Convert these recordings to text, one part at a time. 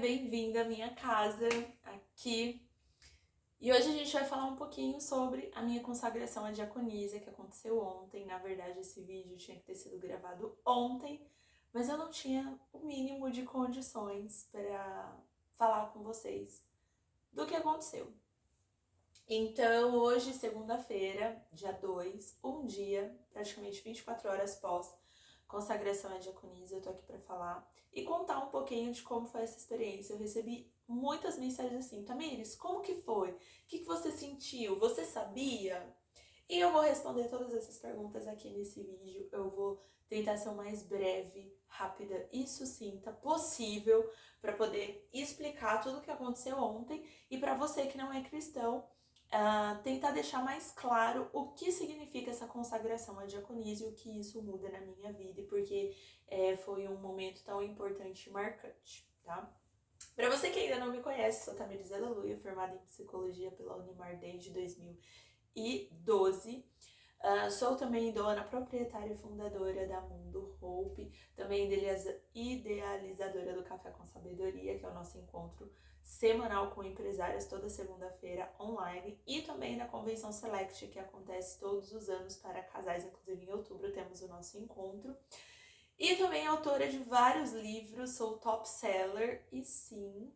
bem-vindo à minha casa aqui. E hoje a gente vai falar um pouquinho sobre a minha consagração à diaconisa que aconteceu ontem. Na verdade, esse vídeo tinha que ter sido gravado ontem, mas eu não tinha o mínimo de condições para falar com vocês do que aconteceu. Então, hoje, segunda-feira, dia 2, um dia, praticamente 24 horas pós consagração à diaconisa, eu tô aqui para falar e contar um pouquinho de como foi essa experiência. Eu recebi muitas mensagens assim: Tamires, como que foi? O que você sentiu? Você sabia? E eu vou responder todas essas perguntas aqui nesse vídeo. Eu vou tentar ser o mais breve, rápida e sucinta possível para poder explicar tudo o que aconteceu ontem e para você que não é cristão, tentar deixar mais claro o que significa essa consagração à diaconisa e o que isso muda na minha vida e porque foi um momento tão importante e marcante, tá? Para você que ainda não me conhece, sou Tamires Aleluia, formada em psicologia pela Unimar desde 2012. Sou também dona, proprietária e fundadora da Mundo Hope, também idealizadora do Café com Sabedoria, que é o nosso encontro semanal com empresárias toda segunda-feira online, e também da Convenção Select, que acontece todos os anos para casais, inclusive em outubro temos o nosso encontro. E também autora de vários livros, sou top seller e sim,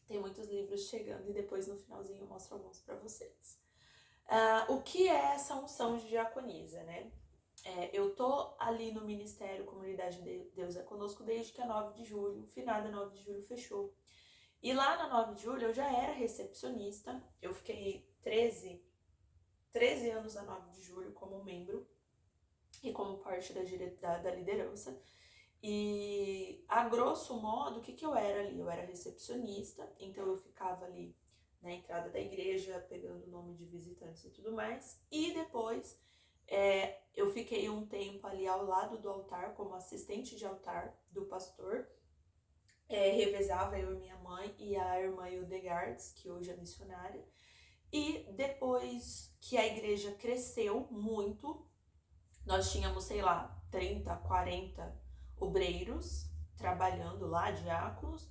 tem muitos livros chegando e depois no finalzinho eu mostro alguns para vocês. O que é essa unção de diaconisa, né? Eu tô ali no Ministério Comunidade de Deus é Conosco desde que a 9 de julho, finada 9 de julho, fechou. E lá na 9 de julho eu já era recepcionista, eu fiquei 13 anos na 9 de julho como membro e como parte da liderança. E a grosso modo, o que eu era ali? Eu era recepcionista, então eu ficava ali na entrada da igreja, pegando o nome de visitantes e tudo mais. E depois eu fiquei um tempo ali ao lado do altar, como assistente de altar do pastor. Revezava eu e minha mãe e a irmã Hildegardes, que hoje é missionária. E depois que a igreja cresceu muito, nós tínhamos, 30, 40 obreiros trabalhando lá, diáconos.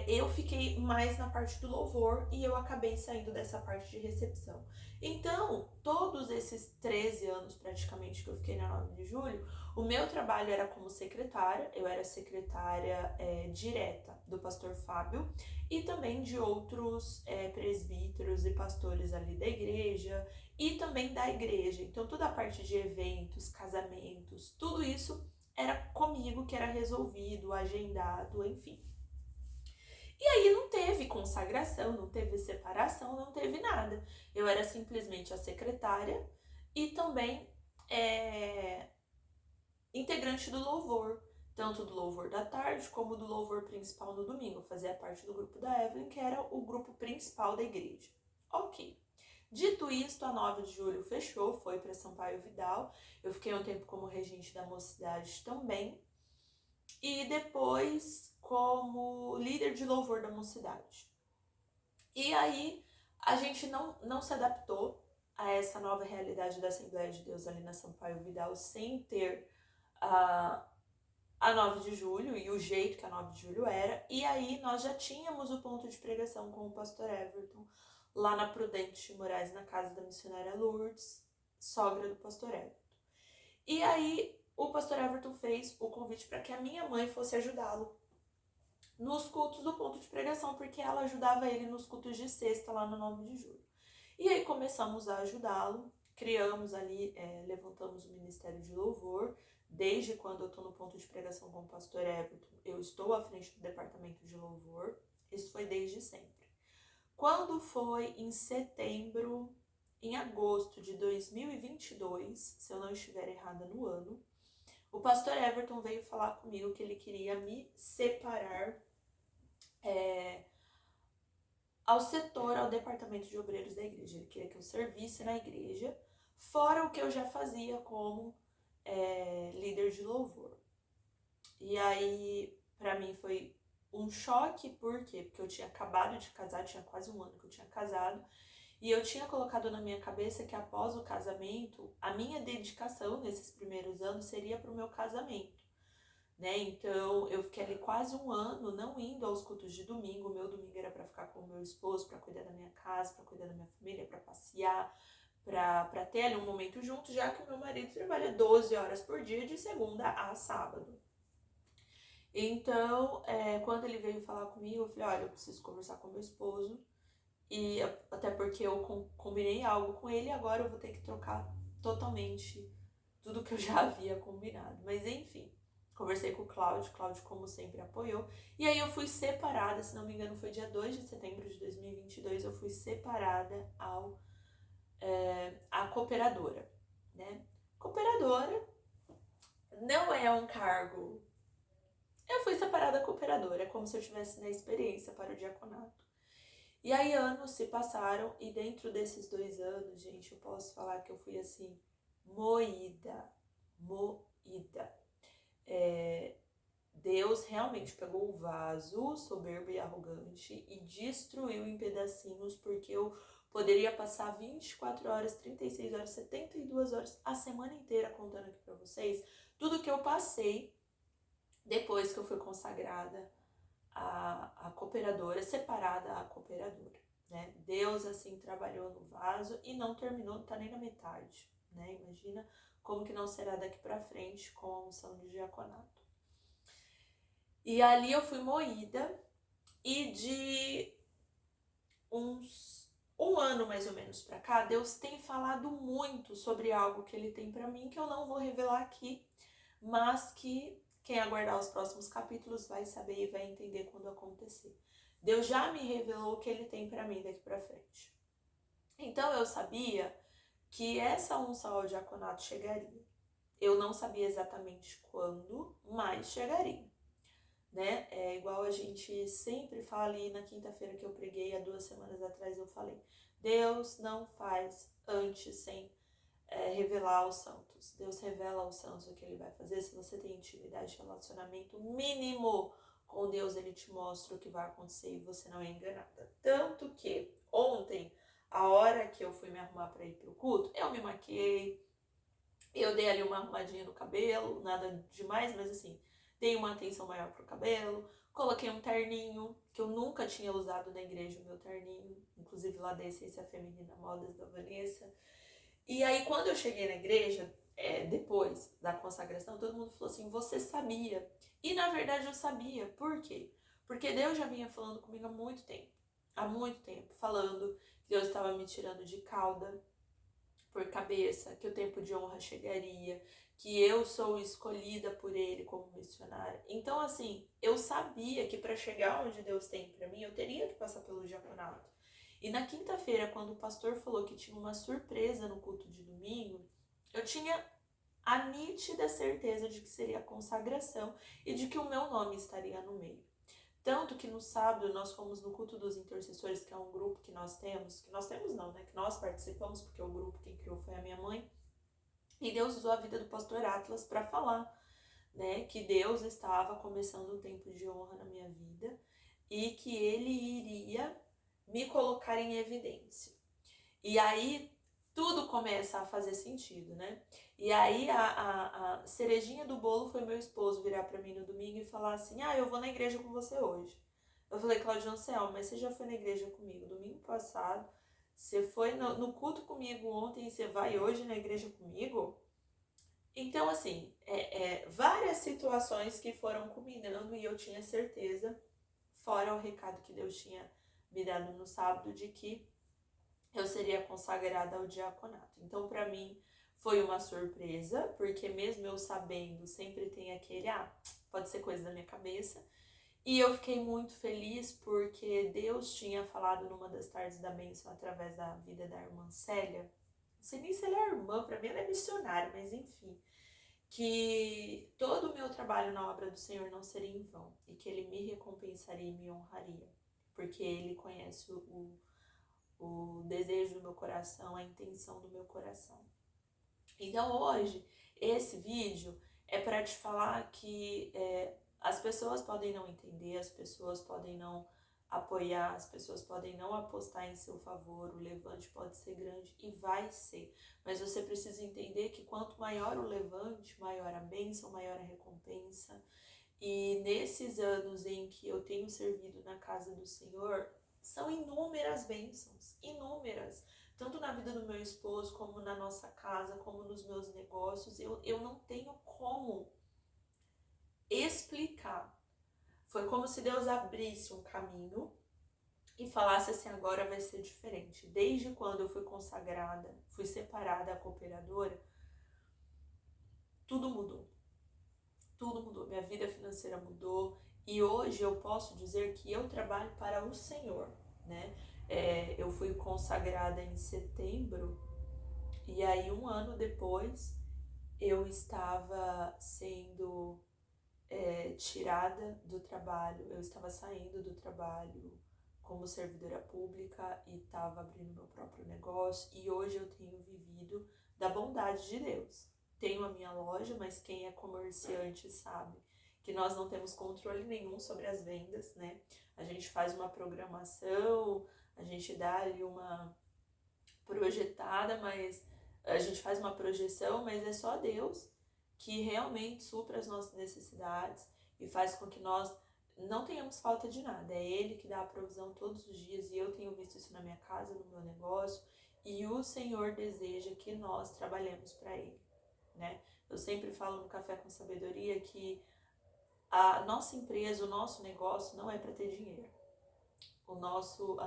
Eu fiquei mais na parte do louvor e eu acabei saindo dessa parte de recepção. Então, todos esses 13 anos praticamente que eu fiquei na 9 de julho, o meu trabalho era como secretária, eu era secretária direta do pastor Fábio e também de outros presbíteros e pastores ali da igreja e também da igreja. Então, toda a parte de eventos, casamentos, tudo isso era comigo que era resolvido, agendado, enfim. E aí não teve consagração, não teve separação, não teve nada. Eu era simplesmente a secretária e também integrante do louvor, tanto do louvor da tarde como do louvor principal no domingo. Eu fazia parte do grupo da Evelyn, que era o grupo principal da igreja. Ok. Dito isto, a 9 de julho fechou, foi para Sampaio Vidal. Eu fiquei um tempo como regente da mocidade também. E depois como líder de louvor da mocidade. E aí a gente não se adaptou a essa nova realidade da Assembleia de Deus ali na Sampaio Vidal sem ter a 9 de julho e o jeito que a 9 de julho era. E aí nós já tínhamos o ponto de pregação com o pastor Everton lá na Prudente de Moraes, na casa da missionária Lourdes, sogra do pastor Everton. E aí o pastor Everton fez o convite para que a minha mãe fosse ajudá-lo nos cultos do ponto de pregação, porque ela ajudava ele nos cultos de sexta lá no 9 de julho. E aí começamos a ajudá-lo, criamos ali, levantamos o Ministério de Louvor. Desde quando eu estou no ponto de pregação com o pastor Everton, eu estou à frente do departamento de louvor. Isso foi desde sempre. Quando foi em setembro, em agosto de 2022, se eu não estiver errada no ano, o pastor Everton veio falar comigo que ele queria me separar ao setor, ao departamento de obreiros da igreja. Ele queria que eu servisse na igreja, fora o que eu já fazia como líder de louvor. E aí, pra mim foi um choque, por quê? Porque eu tinha acabado de casar, tinha quase um ano que eu tinha casado, e eu tinha colocado na minha cabeça que após o casamento, a minha dedicação nesses primeiros anos seria para o meu casamento. né? Então eu fiquei ali quase um ano não indo aos cultos de domingo. O meu domingo era para ficar com o meu esposo, para cuidar da minha casa, para cuidar da minha família, para passear, para ter ali um momento junto, já que o meu marido trabalha 12 horas por dia, de segunda a sábado. Então, quando ele veio falar comigo, eu falei, olha, eu preciso conversar com meu esposo, e até porque eu combinei algo com ele, agora eu vou ter que trocar totalmente tudo que eu já havia combinado. Mas enfim, conversei com o Cláudio como sempre apoiou, e aí eu fui separada, se não me engano foi dia 2 de setembro de 2022, eu fui separada à cooperadora, né? Cooperadora não é um cargo. Eu fui separada da cooperadora, é como se eu tivesse na experiência para o diaconato. E aí anos se passaram, e dentro desses 2 anos, gente, eu posso falar que eu fui assim, moída. Deus realmente pegou o vaso soberbo e arrogante e destruiu em pedacinhos, porque eu poderia passar 24 horas, 36 horas, 72 horas, a semana inteira contando aqui pra vocês tudo que eu passei depois que eu fui consagrada a cooperadora, separada a cooperadora, né? Deus, assim, trabalhou no vaso e não terminou, não tá nem na metade, né? Imagina como que não será daqui pra frente com a unção de diaconato. E ali eu fui moída, e de um ano mais ou menos pra cá, Deus tem falado muito sobre algo que ele tem pra mim, que eu não vou revelar aqui, mas que quem aguardar os próximos capítulos vai saber e vai entender quando acontecer. Deus já me revelou o que ele tem pra mim daqui pra frente. Então eu sabia que essa unção ao diaconato chegaria. Eu não sabia exatamente quando, mas chegaria, né? É igual a gente sempre fala ali na quinta-feira que eu preguei, há 2 semanas atrás eu falei, Deus não faz antes sem revelar aos santos. Deus revela aos santos o que ele vai fazer. Se você tem intimidade, relacionamento mínimo com Deus, ele te mostra o que vai acontecer e você não é enganada. Tanto que ontem, a hora que eu fui me arrumar para ir pro culto, eu me maquiei, eu dei ali uma arrumadinha no cabelo, nada demais, mas assim, dei uma atenção maior pro cabelo, coloquei um terninho, que eu nunca tinha usado na igreja, o meu terninho, inclusive lá da Essência Feminina Modas da Vanessa. E aí, quando eu cheguei na igreja, depois da consagração, todo mundo falou assim, você sabia? E na verdade eu sabia. Por quê? Porque Deus já vinha falando comigo há muito tempo, falando que Deus estava me tirando de cauda por cabeça, que o tempo de honra chegaria, que eu sou escolhida por ele como missionária. Então, assim, eu sabia que para chegar onde Deus tem para mim, eu teria que passar pelo diaconato. E na quinta-feira, quando o pastor falou que tinha uma surpresa no culto de domingo, eu tinha a nítida certeza de que seria a consagração e de que o meu nome estaria no meio. Tanto que no sábado nós fomos no culto dos intercessores, que é um grupo que nós participamos, porque o grupo quem criou foi a minha mãe, e Deus usou a vida do pastor Atlas para falar, né, que Deus estava começando um tempo de honra na minha vida e que ele iria me colocar em evidência. E aí tudo começa a fazer sentido, né? E aí a cerejinha do bolo foi meu esposo virar para mim no domingo e falar assim, eu vou na igreja com você hoje. Eu falei, Claudio Anselmo, mas você já foi na igreja comigo domingo passado, você foi no culto comigo ontem e você vai hoje na igreja comigo? Então, assim, várias situações que foram culminando e eu tinha certeza, fora o recado que Deus tinha me dado no sábado, de que eu seria consagrada ao diaconato. Então, para mim, foi uma surpresa, porque mesmo eu sabendo, sempre tem aquele, pode ser coisa da minha cabeça. E eu fiquei muito feliz porque Deus tinha falado numa das tardes da bênção, através da vida da irmã Célia, não sei nem se ela é irmã, para mim ela é missionária, mas enfim, que todo o meu trabalho na obra do Senhor não seria em vão, e que Ele me recompensaria e me honraria, porque Ele conhece o desejo do meu coração, a intenção do meu coração. Então hoje, esse vídeo é para te falar que as pessoas podem não entender, as pessoas podem não apoiar, as pessoas podem não apostar em seu favor, o levante pode ser grande e vai ser. Mas você precisa entender que quanto maior o levante, maior a bênção, maior a recompensa. E nesses anos em que eu tenho servido na casa do Senhor, são inúmeras bênçãos, inúmeras. Tanto na vida do meu esposo, como na nossa casa, como nos meus negócios. Eu não tenho como explicar. Foi como se Deus abrisse um caminho e falasse assim, agora vai ser diferente. Desde quando eu fui consagrada, fui separada a cooperadora, tudo mudou. Tudo mudou. Minha vida financeira mudou. E hoje eu posso dizer que eu trabalho para o Senhor, né? Eu fui consagrada em setembro e aí um ano depois eu estava sendo tirada do trabalho, eu estava saindo do trabalho como servidora pública e estava abrindo meu próprio negócio e hoje eu tenho vivido da bondade de Deus. Tenho a minha loja, mas quem é comerciante sabe que nós não temos controle nenhum sobre as vendas, né? A gente faz uma programação, a gente dá ali uma projetada, mas a gente faz uma projeção, mas é só Deus que realmente supra as nossas necessidades e faz com que nós não tenhamos falta de nada. É Ele que dá a provisão todos os dias e eu tenho visto isso na minha casa, no meu negócio, e o Senhor deseja que nós trabalhemos para Ele, né? Eu sempre falo no Café com Sabedoria que a nossa empresa, o nosso negócio não é para ter dinheiro. A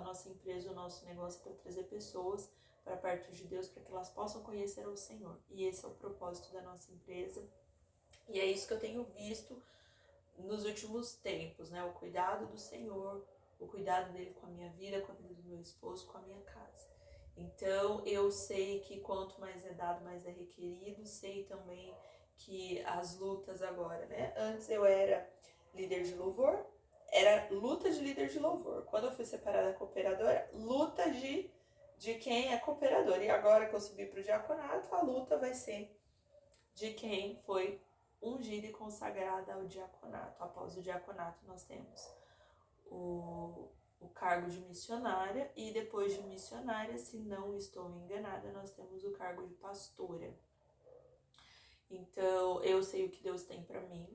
nossa empresa, o nosso negócio é para trazer pessoas para perto de Deus, para que elas possam conhecer o Senhor. E esse é o propósito da nossa empresa. E é isso que eu tenho visto nos últimos tempos, né? O cuidado do Senhor, o cuidado dele com a minha vida, com a vida do meu esposo, com a minha casa. Então, eu sei que quanto mais é dado, mais é requerido. Sei também que as lutas agora, né? Antes eu era líder de louvor, era luta de líder de louvor. Quando eu fui separada da cooperadora, luta de quem é cooperador. E agora que eu subi para o diaconato, a luta vai ser de quem foi ungida e consagrada ao diaconato. Após o diaconato, nós temos o cargo de missionária e depois de missionária, se não estou enganada, nós temos o cargo de pastora. Então, eu sei o que Deus tem para mim.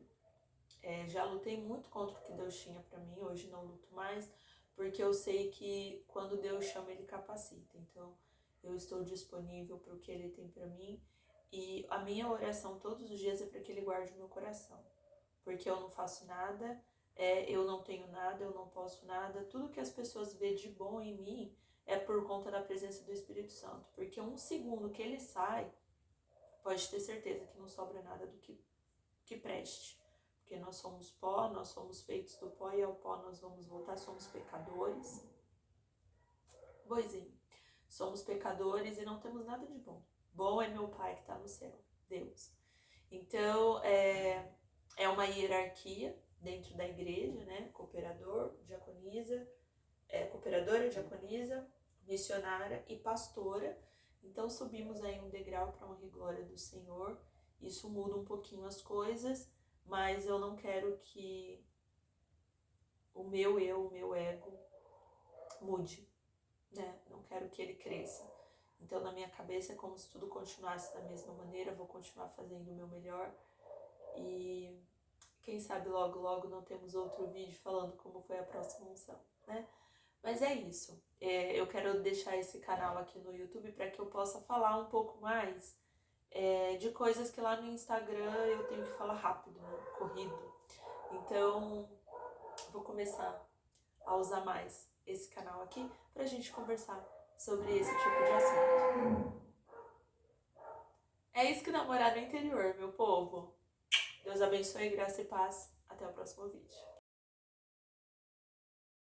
Já lutei muito contra o que Deus tinha para mim, hoje não luto mais, porque eu sei que quando Deus chama, Ele capacita. Então, eu estou disponível para o que Ele tem para mim e a minha oração todos os dias é para que Ele guarde o meu coração, porque eu não faço nada, eu não tenho nada, eu não posso nada. Tudo que as pessoas vê de bom em mim é por conta da presença do Espírito Santo, porque um segundo que Ele sai, pode ter certeza que não sobra nada do que preste. Porque nós somos pó, nós somos feitos do pó e ao pó nós vamos voltar, somos pecadores. Boizinho, somos pecadores e não temos nada de bom. Bom é meu Pai que está no céu, Deus. Então, é uma hierarquia dentro da igreja, né? Cooperador, diaconisa, cooperadora, diaconisa, missionária e pastora. Então, subimos aí um degrau para a honra e glória do Senhor. Isso muda um pouquinho as coisas, mas eu não quero que o meu ego mude, né? Não quero que ele cresça. Então, na minha cabeça é como se tudo continuasse da mesma maneira, eu vou continuar fazendo o meu melhor e quem sabe logo, logo não temos outro vídeo falando como foi a próxima unção, né? Mas é isso. Eu quero deixar esse canal aqui no YouTube para que eu possa falar um pouco mais de coisas que lá no Instagram eu tenho que falar rápido, né? Corrido. Então, vou começar a usar mais esse canal aqui pra gente conversar sobre esse tipo de assunto. É isso que namorar no interior, meu povo. Deus abençoe, graça e paz. Até o próximo vídeo.